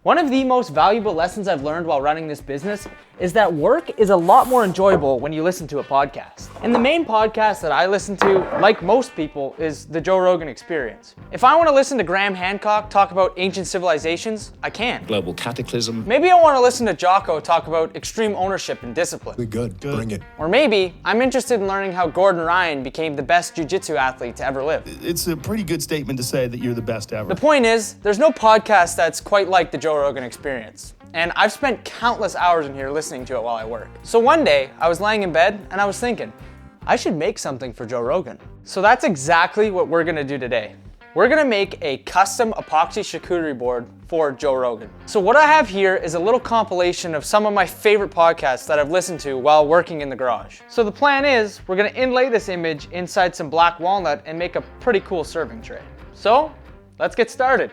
One of the most valuable lessons I've learned while running this business is that work is a lot more enjoyable when you listen to a podcast. And the main podcast that I listen to, like most people, is the Joe Rogan Experience. If I want to listen to Graham Hancock talk about ancient civilizations, I can. Global cataclysm. Maybe I want to listen to Jocko talk about extreme ownership and discipline. Good. Bring it. Or maybe I'm interested in learning how Gordon Ryan became the best jiu-jitsu athlete to ever live. It's a pretty good statement to say that you're the best ever. The point is, there's no podcast that's quite like the Joe Rogan Experience. And I've spent countless hours in here listening to it while I work. So one day, I was laying in bed and I was thinking, I should make something for Joe Rogan. So that's exactly what we're gonna do today. We're gonna make a custom epoxy charcuterie board for Joe Rogan. So what I have here is a little compilation of some of my favorite podcasts that I've listened to while working in the garage. So the plan is, we're gonna inlay this image inside some black walnut and make a pretty cool serving tray. So, let's get started.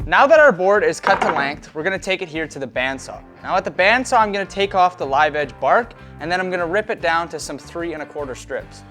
Now that our board is cut to length, we're gonna take it here to the bandsaw. Now at the bandsaw, I'm gonna take off the live edge bark, and then I'm gonna rip it down to some 3 1/4 strips.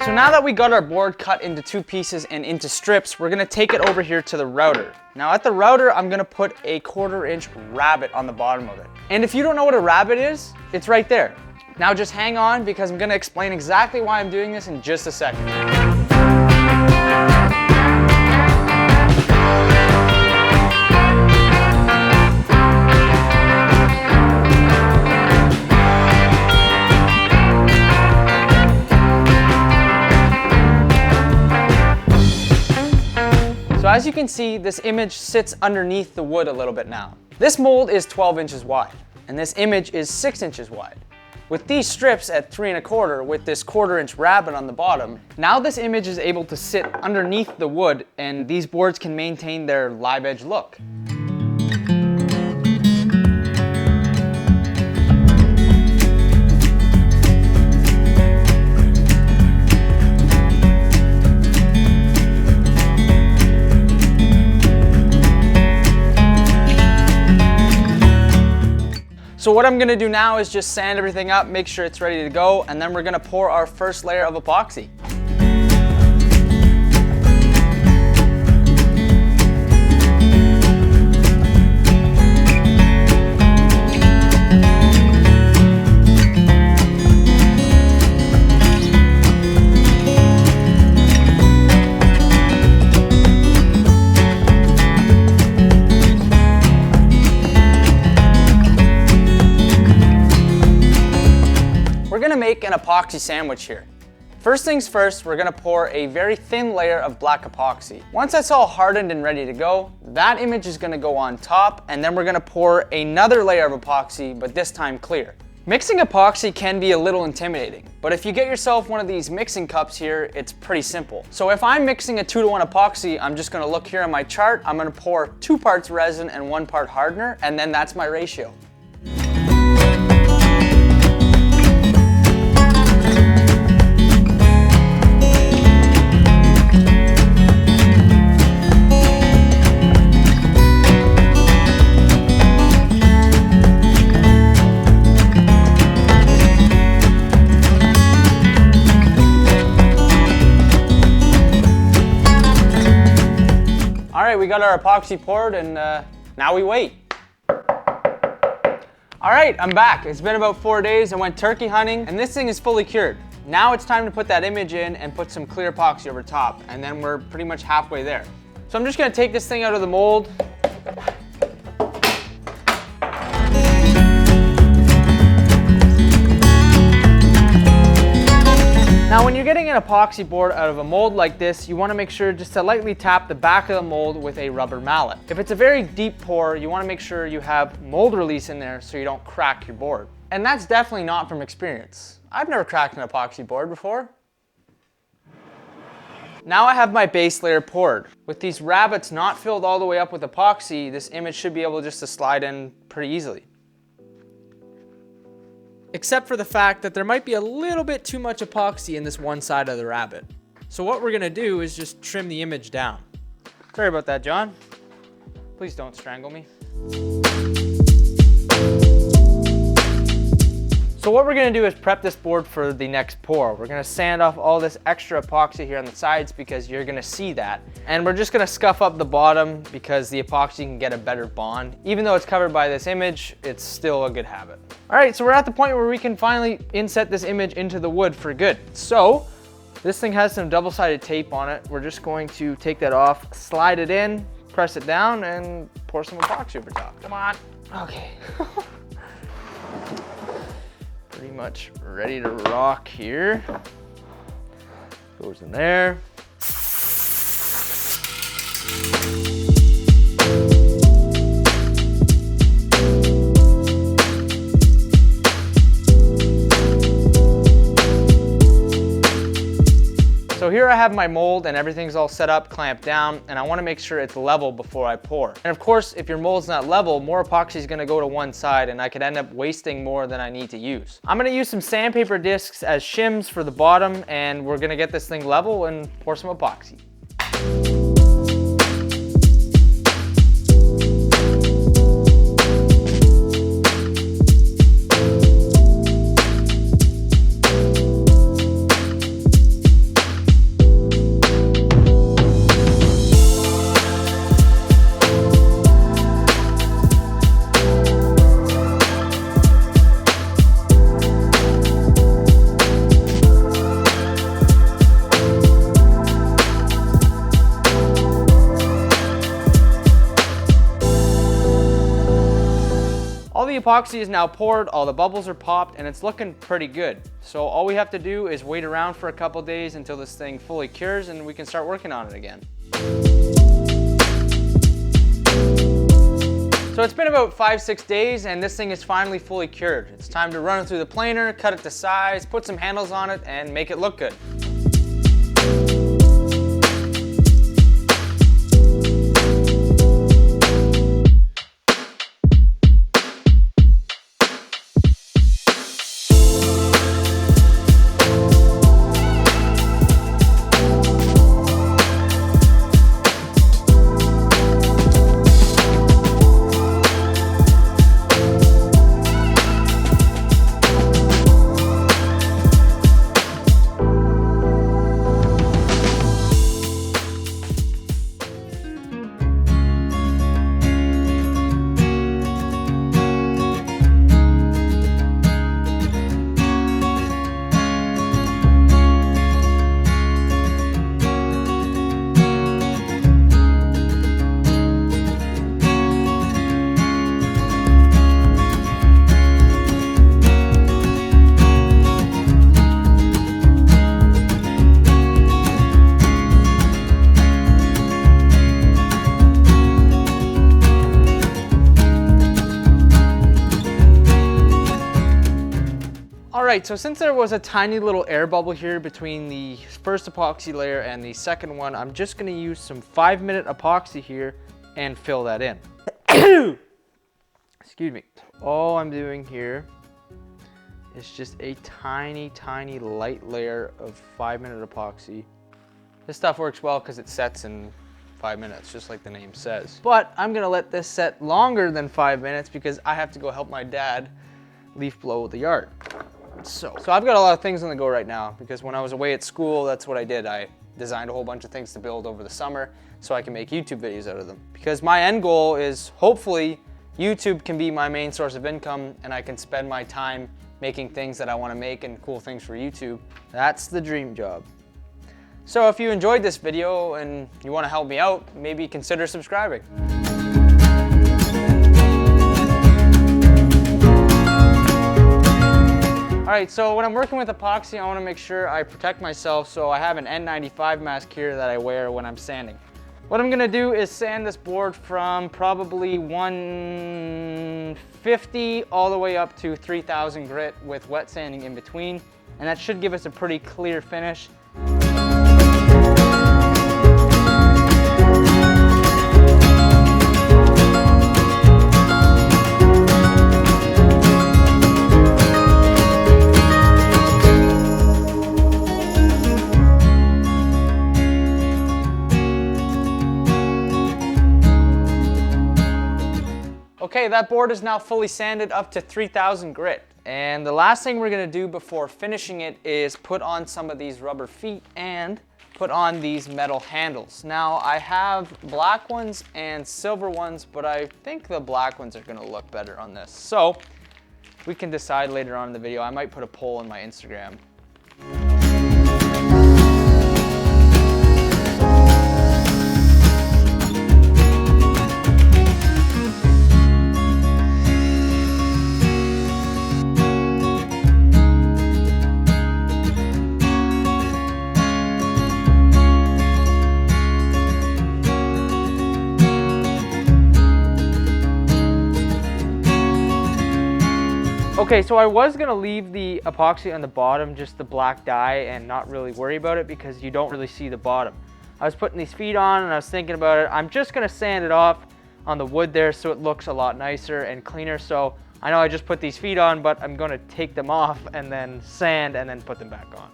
So now that we got our board cut into 2 pieces and into strips, we're gonna take it over here to the router. Now at the router, I'm gonna put a 1/4 inch rabbet on the bottom of it. And if you don't know what a rabbet is, it's right there. Now just hang on because I'm gonna explain exactly why I'm doing this in just a second. So as you can see, this image sits underneath the wood a little bit now. This mold is 12 inches wide, and this image is 6 inches wide. With these strips at 3 1/4 with this 1/4 inch rabbet on the bottom, now this image is able to sit underneath the wood, and these boards can maintain their live edge look. So what I'm gonna do now is just sand everything up, make sure it's ready to go, and then we're gonna pour our first layer of epoxy. We're gonna make an epoxy sandwich here. First things first, we're gonna pour a very thin layer of black epoxy. Once that's all hardened and ready to go, that image is gonna go on top, and then we're gonna pour another layer of epoxy, but this time clear. Mixing epoxy can be a little intimidating, but if you get yourself one of these mixing cups here, it's pretty simple. So if I'm mixing a 2-to-1 epoxy, I'm just gonna look here on my chart, I'm gonna pour 2 parts resin and 1 part hardener, and then that's my ratio. All right, we got our epoxy poured, and now we wait. All right, I'm back. It's been about 4 days. I went turkey hunting, and this thing is fully cured. Now it's time to put that image in and put some clear epoxy over top, and then we're pretty much halfway there. So So I'm just gonna take this thing out of the mold. Now when you're getting an epoxy board out of a mold like this, you want to make sure just to lightly tap the back of the mold with a rubber mallet. If it's a very deep pour, you want to make sure you have mold release in there so you don't crack your board. And that's definitely not from experience. I've never cracked an epoxy board before. Now I have my base layer poured. With these rabbets not filled all the way up with epoxy, this image should be able just to slide in pretty easily. Except for the fact that there might be a little bit too much epoxy in this one side of the rabbit. So what we're gonna do is just trim the image down. Sorry about that, John. Please don't strangle me. So what we're gonna do is prep this board for the next pour. We're gonna sand off all this extra epoxy here on the sides because you're gonna see that. And we're just gonna scuff up the bottom because the epoxy can get a better bond. Even though it's covered by this image, it's still a good habit. All right, so we're at the point where we can finally inset this image into the wood for good. So this thing has some double-sided tape on it. We're just going to take that off, slide it in, press it down, and pour some epoxy over top. Come on. Okay. Pretty much ready to rock here. Goes in there. So here I have my mold and everything's all set up, clamped down, and I want to make sure it's level before I pour. And of course, if your mold's not level, more epoxy is going to go to one side and I could end up wasting more than I need to use. I'm going to use some sandpaper discs as shims for the bottom, and we're going to get this thing level and pour some epoxy. All the epoxy is now poured, all the bubbles are popped, and it's looking pretty good. So all we have to do is wait around for a couple days until this thing fully cures and we can start working on it again. So it's been about 5-6 days and this thing is finally fully cured. It's time to run it through the planer, cut it to size, put some handles on it, and make it look good. Alright, so since there was a tiny little air bubble here between the first epoxy layer and the second one, I'm just going to use some 5-minute epoxy here and fill that in. Excuse me. All I'm doing here is just a tiny, tiny light layer of 5-minute epoxy. This stuff works well because it sets in 5 minutes, just like the name says. But I'm going to let this set longer than 5 minutes because I have to go help my dad leaf blow the yard. So I've got a lot of things on the go right now because when I was away at school, that's what I did. I designed a whole bunch of things to build over the summer so I can make YouTube videos out of them. Because my end goal is hopefully YouTube can be my main source of income and I can spend my time making things that I want to make and cool things for YouTube. That's the dream job. So if you enjoyed this video and you want to help me out, maybe consider subscribing. Alright, so when I'm working with epoxy, I want to make sure I protect myself, so I have an N95 mask here that I wear when I'm sanding. What I'm going to do is sand this board from probably 150 all the way up to 3000 grit with wet sanding in between, and that should give us a pretty clear finish. Okay, that board is now fully sanded up to 3000 grit. And the last thing we're gonna do before finishing it is put on some of these rubber feet and put on these metal handles. Now, I have black ones and silver ones, but I think the black ones are gonna look better on this. So, we can decide later on in the video. I might put a poll on my Instagram. Okay, so I was gonna leave the epoxy on the bottom, just the black dye, and not really worry about it because you don't really see the bottom. I was putting these feet on and I was thinking about it. I'm just gonna sand it off on the wood there so it looks a lot nicer and cleaner. So I know I just put these feet on, but I'm gonna take them off and then sand and then put them back on.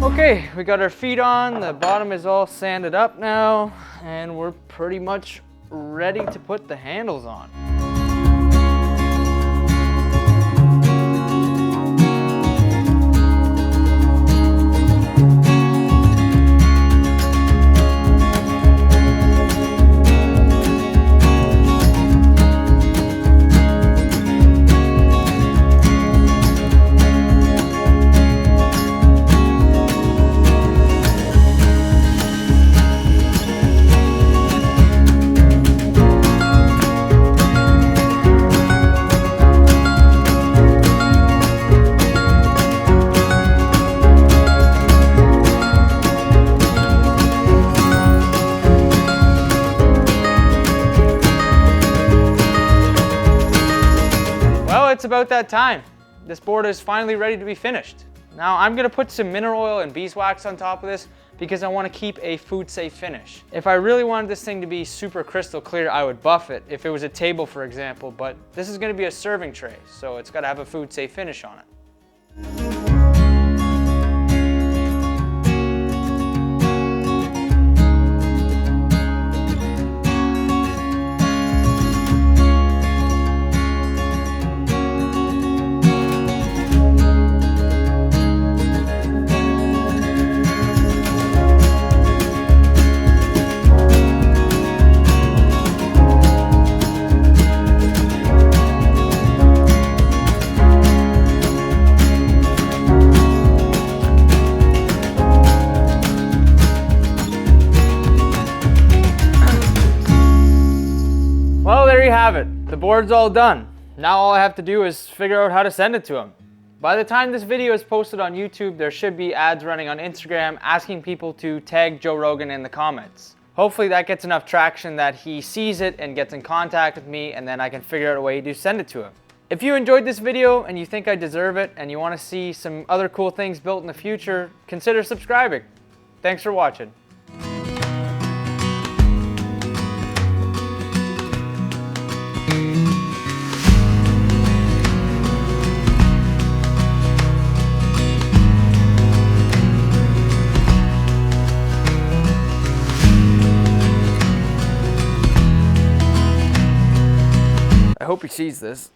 Okay, we got our feet on, the bottom is all sanded up now, and we're pretty much ready to put the handles on. It's about that time. This board is finally ready to be finished. Now I'm gonna put some mineral oil and beeswax on top of this because I wanna keep a food safe finish. If I really wanted this thing to be super crystal clear, I would buff it if it was a table, for example, but this is gonna be a serving tray, so it's gotta have a food safe finish on it. Have it. The board's all done. Now all I have to do is figure out how to send it to him. By the time this video is posted on YouTube, there should be ads running on Instagram asking people to tag Joe Rogan in the comments. Hopefully that gets enough traction that he sees it and gets in contact with me, and then I can figure out a way to send it to him. If you enjoyed this video and you think I deserve it and you want to see some other cool things built in the future, consider subscribing. Thanks for watching. I hope he sees this.